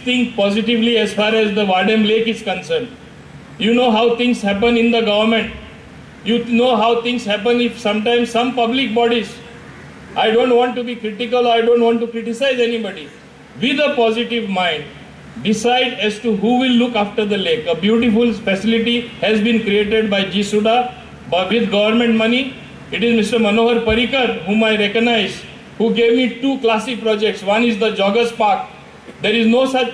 think positively as far as the Wadham Lake is concerned. You know how things happen in the government. You know how things happen if sometimes some public bodies, I don't want to be critical, I don't want to criticize anybody, with a positive mind, decide as to who will look after the lake. A beautiful facility has been created by G. Suda with government money. It is Mr. Manohar Parikar, whom I recognize, who gave me two classic projects. One is the Joggers Park. There is no such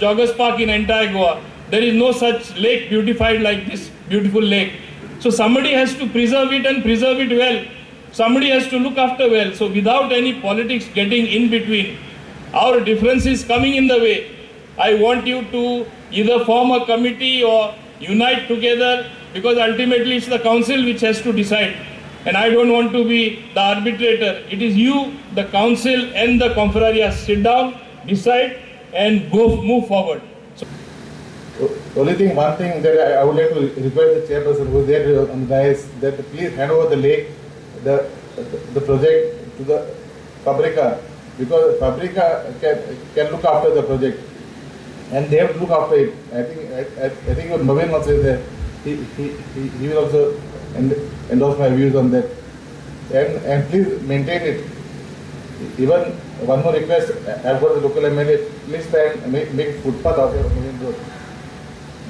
Joggers Park in entire Goa. There is no such lake beautified like this beautiful lake. So somebody has to preserve it and preserve it well. Somebody has to look after well. So without any politics getting in between, our differences coming in the way, I want you to either form a committee or unite together, because ultimately it's the council which has to decide. And I don't want to be the arbitrator. It is you, the council and the confraria, sit down, decide and move forward. Only thing, one thing that I would like to request the chairperson who is there on the dais, that please hand over the lake, the project to the Fabrica, because Fabrica can look after the project, and they have to look after it. I think Naveen also is there. He will also endorse my views on that. And please maintain it. Even one more request, I've got the local MLA, please try and make footpath out here on the main road.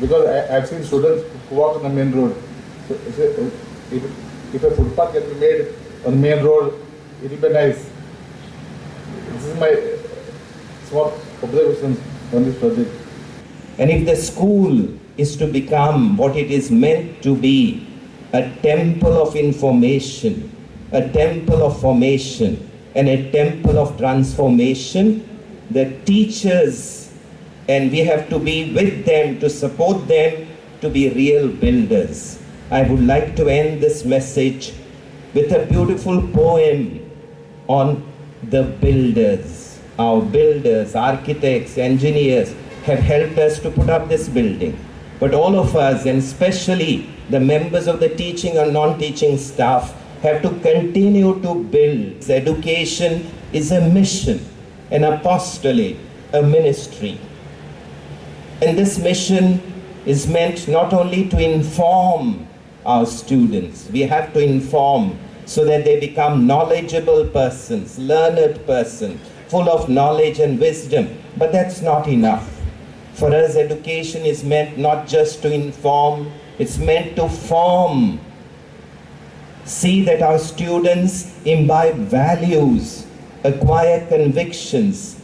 Because I've seen students who walk on the main road. So if a footpath can be made on the main road, it will be nice. This is my small observations on this project. And if the school is to become what it is meant to be, a temple of information, a temple of formation, and a temple of transformation, the teachers, and we have to be with them to support them to be real builders. I would like to end this message with a beautiful poem on the builders. Our builders, architects, engineers have helped us to put up this building. But all of us, and especially the members of the teaching and non-teaching staff, have to continue to build. Education is a mission, an apostolate, a ministry. And this mission is meant not only to inform our students, we have to inform so that they become knowledgeable persons, learned persons, full of knowledge and wisdom. But that's not enough. For us, education is meant not just to inform, it's meant to form. See that our students imbibe values, acquire convictions,